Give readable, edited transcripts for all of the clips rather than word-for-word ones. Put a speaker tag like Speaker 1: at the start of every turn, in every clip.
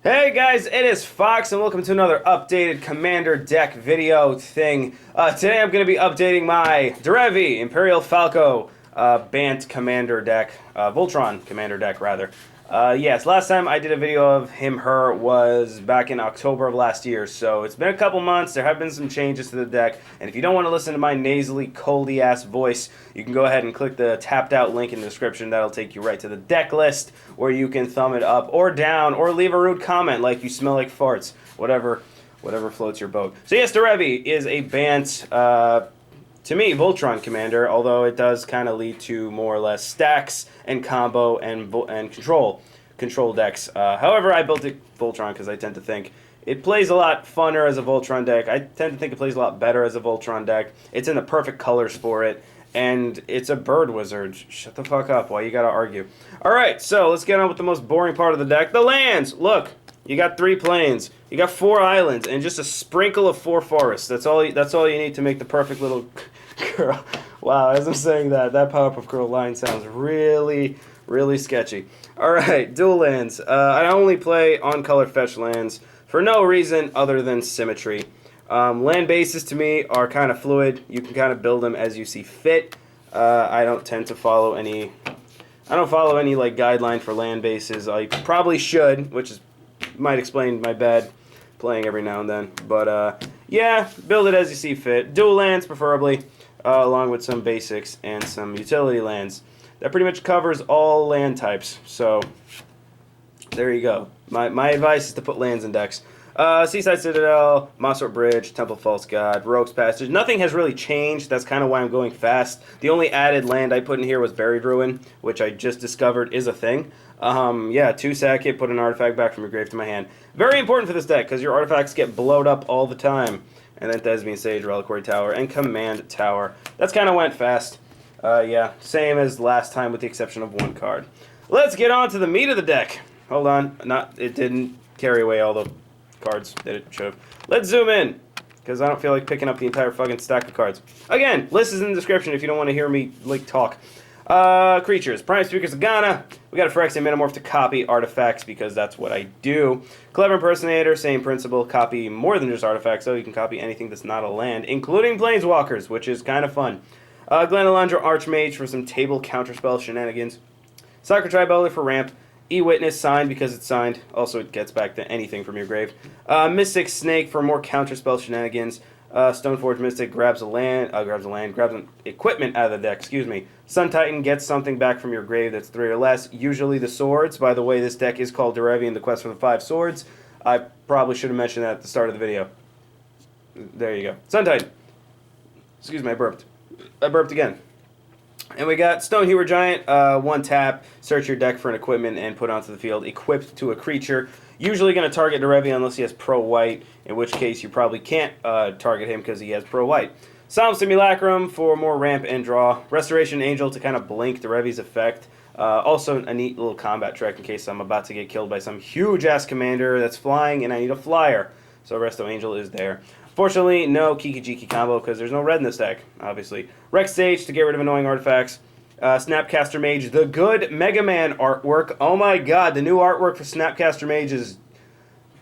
Speaker 1: Hey guys, it is Fox, and welcome to another updated Commander deck video thing. Today I'm going to be updating my Derevi Imperial Falco Bant Commander deck, Voltron Commander deck rather. Yes, last time I did a video of him/her was back in October of last year, so it's been a couple months. There have been some changes to the deck, and if you don't want to listen to my nasally, coldy-ass voice, you can go ahead and click the tapped out link in the description. That'll take you right to the deck list, where you can thumb it up or down, or leave a rude comment like you smell like farts, whatever floats your boat. So yes, Derevi is a Bant, to me, Voltron Commander, although it does kind of lead to more or less stacks and combo and control decks. However, I built it Voltron because I tend to think it plays a lot funner as a Voltron deck. I tend to think it plays a lot better as a Voltron deck. It's in the perfect colors for it, and it's a bird wizard. Shut the fuck up, why you gotta argue? Alright, so let's get on with the most boring part of the deck, the lands! Look! You got 3 plains, you got 4 islands, and just a sprinkle of 4 forests. That's all you need to make the perfect little girl. Wow, as I'm saying that Powerpuff Girl line sounds really, really sketchy. Alright, dual lands. I only play on-color fetch lands for no reason other than symmetry. Land bases to me are kind of fluid. You can kind of build them as you see fit. I don't tend to follow any... I don't follow any like guideline for land bases. I probably should, which is might explain my bad playing every now and then. But yeah, build it as you see fit. Dual lands preferably, along with some basics and some utility lands. That pretty much covers all land types. So there you go. My advice is to put lands in decks. Seaside Citadel, Mossort Bridge, Temple False God, Rogue's Passage. Nothing has really changed. That's kind of why I'm going fast. The only added land I put in here was Buried Ruin, which I just discovered is a thing. Yeah, 2-sack it, put an artifact back from your grave to my hand. Very important for this deck, because your artifacts get blowed up all the time. And then Thespian Sage, Reliquary Tower, and Command Tower. That's kind of went fast. Yeah, same as last time with the exception of 1 card. Let's get on to the meat of the deck. Hold on, it didn't carry away all the cards that it should have. Let's zoom in, because I don't feel like picking up the entire fucking stack of cards. Again, list is in the description if you don't want to hear me like talk. Creatures. Prime Speaker Sagana. We got a Phyrexian Metamorph to copy artifacts because that's what I do. Clever Impersonator, same principle. Copy more than just artifacts, so you can copy anything that's not a land, including Planeswalkers, which is kind of fun. Glenalandra Archmage for some table counterspell shenanigans. Sacred Tribeller for ramp. E-Witness signed because it's signed. Also, it gets back to anything from your grave. Mystic Snake for more counterspell shenanigans. Stoneforge Mystic grabs an equipment out of the deck, excuse me. Sun Titan gets something back from your grave that's 3 or less, usually the swords. By the way, this deck is called Derevi and the Quest for the 5 Swords. I probably should have mentioned that at the start of the video. There you go. Sun Titan. Excuse me, I burped. I burped again. And we got Stonehewer Giant, 1 tap, search your deck for an equipment and put onto the field, equipped to a creature. Usually going to target Derevi unless he has pro-white, in which case you probably can't target him because he has pro-white. Solemn Simulacrum for more ramp and draw. Restoration Angel to kind of blink Derevi's effect. Also a neat little combat trick in case I'm about to get killed by some huge-ass commander that's flying and I need a flyer. So Resto Angel is there. Fortunately, no Kiki-Jiki combo because there's no red in this deck, obviously. Rex Sage to get rid of annoying artifacts. Snapcaster Mage, the good Mega Man artwork. Oh my god, the new artwork for Snapcaster Mage is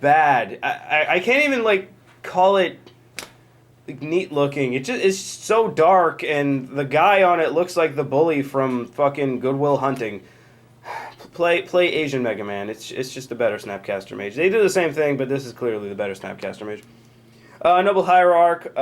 Speaker 1: bad. I can't even, like, call it neat looking. It just is so dark, and the guy on it looks like the bully from fucking Good Will Hunting. Play Asian Mega Man. It's just a better Snapcaster Mage. They do the same thing, but this is clearly the better Snapcaster Mage. Noble Hierarch,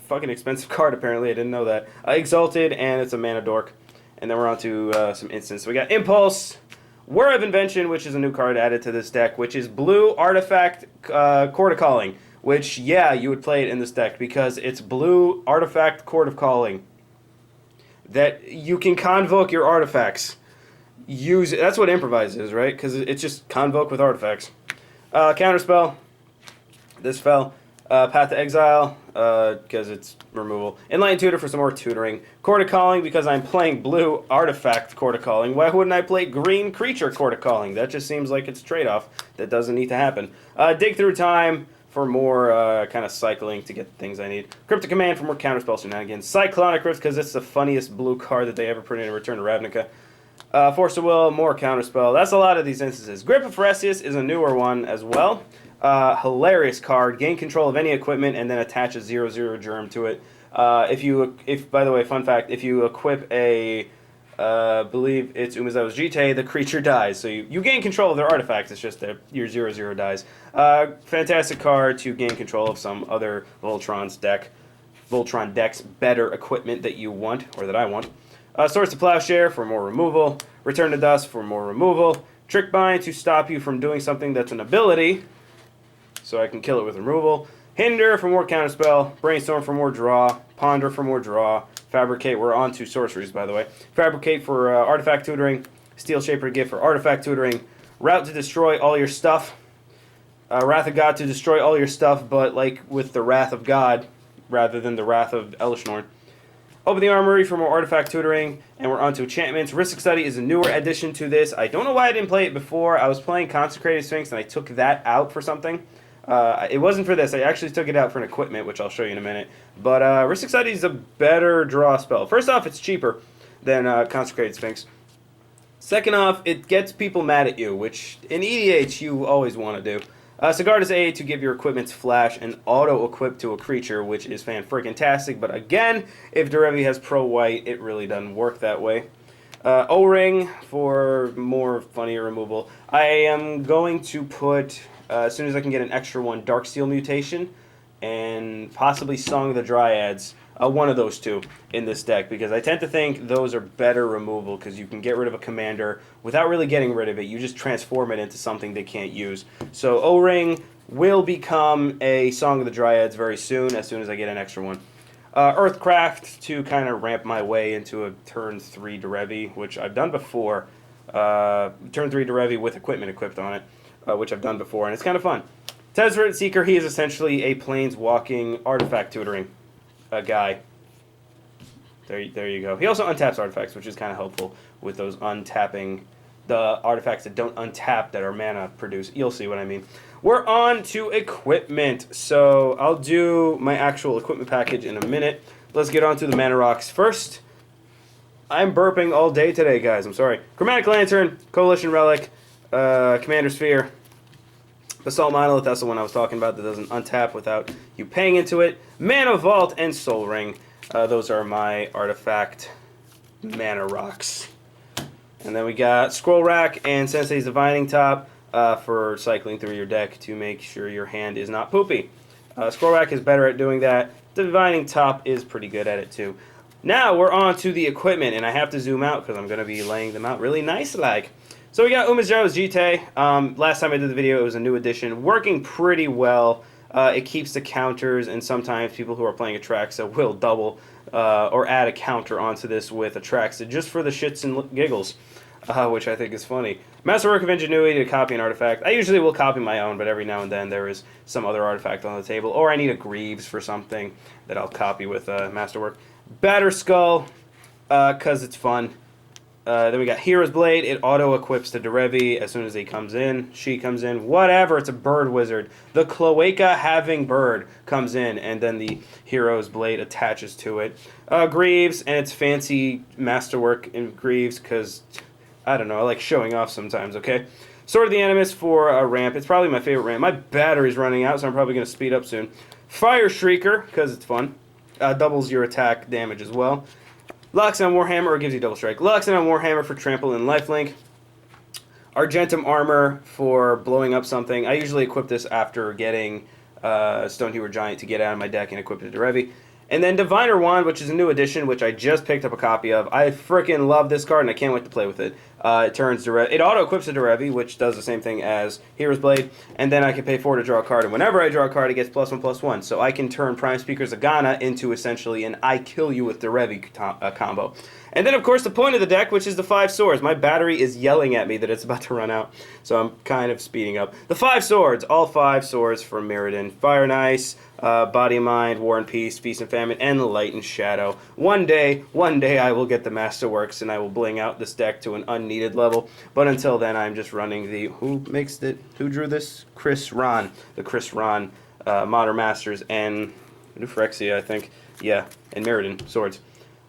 Speaker 1: fucking expensive card apparently, I didn't know that. Exalted, and it's a mana dork. And then we're on to some instants. We got Impulse, Whir of Invention, which is a new card added to this deck, which is blue artifact Court of Calling. Which, yeah, you would play it in this deck because it's blue artifact Court of Calling. That you can convoke your artifacts. Use it. That's what Improvise is, right? Because it's just convoke with artifacts. Counterspell. This fell. Path to Exile, because it's removal. Enlightened Tutor for some more tutoring. Court of Calling, because I'm playing blue artifact Court of Calling. Why wouldn't I play green creature Court of Calling? That just seems like it's a trade-off that doesn't need to happen. Dig Through Time for more kind of cycling to get the things I need. Cryptic Command for more counterspell shenanigans. Cyclonic Rift, because it's the funniest blue card that they ever put in Return to Ravnica. Force of Will, more Counterspell. That's a lot of these instances. Grip of Pharesius is a newer one as well. Hilarious card. Gain control of any equipment and then attach a 0/0 germ to it. If by the way, fun fact, if you equip a, believe it's Umezawa's Jite, the creature dies. So you gain control of their artifacts. It's just that your 0/0 dies. Fantastic card to gain control of some other Voltron deck's better equipment that you want, or that I want. Swords to Plowshare for more removal. Return to Dust for more removal. Trick Bind to stop you from doing something that's an ability, so I can kill it with removal. Hinder for more counterspell. Brainstorm for more draw. Ponder for more draw. Fabricate, we're on to sorceries, by the way. Fabricate for artifact tutoring. Steel Shaper Gift for artifact tutoring. Route to destroy all your stuff. Wrath of God to destroy all your stuff, but like with the Wrath of God, rather than the Wrath of Elishnorn. Open the Armory for more artifact tutoring, and we're on to enchantments. Rhystic Study is a newer addition to this. I don't know why I didn't play it before. I was playing Consecrated Sphinx, and I took that out for something. It wasn't for this. I actually took it out for an equipment, which I'll show you in a minute. But Rhystic Study is a better draw spell. First off, it's cheaper than Consecrated Sphinx. Second off, it gets people mad at you, which in EDH you always want to do. Sigarda's Aid to give your equipment's flash and auto-equip to a creature, which is fan-friggin-tastic. But again, if Derevi has pro-white, it really doesn't work that way. O-Ring for more funnier removal. I am going to put, as soon as I can get an extra one, Darksteel Mutation and possibly Song of the Dryads. One of those two in this deck, because I tend to think those are better removal, because you can get rid of a commander without really getting rid of it. You just transform it into something they can't use. So O-Ring will become a Song of the Dryads very soon as I get an extra one. Earthcraft to kind of ramp my way into a turn 3 Derevi, which I've done before. Turn 3 Derevi with equipment equipped on it, which I've done before, and it's kind of fun. Tezzeret Seeker, he is essentially a planeswalking artifact tutoring guy. There you go. He also untaps artifacts, which is kind of helpful with those untapping, the artifacts that don't untap that are mana produce. You'll see what I mean. We're on to equipment. So I'll do my actual equipment package in a minute. Let's get on to the mana rocks first. I'm burping all day today, guys. I'm sorry. Chromatic Lantern, Coalition Relic, Commander Sphere, Basalt Monolith, that's the one I was talking about that doesn't untap without you paying into it. Mana Vault and Soul Ring. Those are my artifact mana rocks. And then we got Scroll Rack and Sensei's Divining Top for cycling through your deck to make sure your hand is not poopy. Scroll Rack is better at doing that. Divining Top is pretty good at it too. Now we're on to the equipment, and I have to zoom out because I'm going to be laying them out really nice-like. So we got Umezawa's Jite. Last time I did the video, it was a new edition. Working pretty well. It keeps the counters, and sometimes people who are playing Atraxa will double or add a counter onto this with Atraxa just for the shits and giggles, which I think is funny. Masterwork of Ingenuity to copy an artifact. I usually will copy my own, but every now and then there is some other artifact on the table, or I need a Greaves for something that I'll copy with Masterwork. Batter Skull, because it's fun. Then we got Hero's Blade. It auto-equips to Derevi as soon as he comes in. She comes in. Whatever. It's a bird wizard. The Cloaca-having bird comes in, and then the Hero's Blade attaches to it. Greaves, and it's fancy masterwork in Greaves because, I don't know, I like showing off sometimes, okay? Sword of the Animus for a ramp. It's probably my favorite ramp. My battery's running out, so I'm probably going to speed up soon. Fire Shrieker, because it's fun. Doubles your attack damage as well. Loxodon Warhammer, or gives you double strike. Loxodon Warhammer for trample and lifelink. Argentum Armor for blowing up something. I usually equip this after getting Stonehewer Giant to get out of my deck and equip it to Derevi. And then Diviner Wand, which is a new edition, which I just picked up a copy of. I freaking love this card, and I can't wait to play with it. It auto-equips to Derevi, which does the same thing as Hero's Blade, and then I can pay 4 to draw a card, and whenever I draw a card, it gets +1/+1. So I can turn Prime Speaker Zagana into essentially an I kill you with Derevi combo. And then, of course, the point of the deck, which is the 5 swords. My battery is yelling at me that it's about to run out, so I'm kind of speeding up. The 5 swords, all 5 swords from Mirrodin. Fire and Ice, Body and Mind, War and Peace, Feast and Famine, and Light and Shadow. One day I will get the Masterworks, and I will bling out this deck to an unneeded level. But until then, I'm just running the... Who drew this? Chris Ron. The Chris Ron Modern Masters and Phyrexia, I think. Yeah, and Mirrodin swords.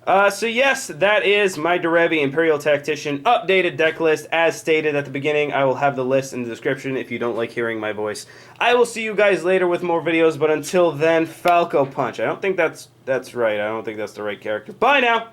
Speaker 1: So yes, that is my Derevi Empyrial Tactician updated deck list. As stated at the beginning, I will have the list in the description if you don't like hearing my voice. I will see you guys later with more videos, but until then, Falco Punch. I don't think that's right. I don't think that's the right character. Bye now!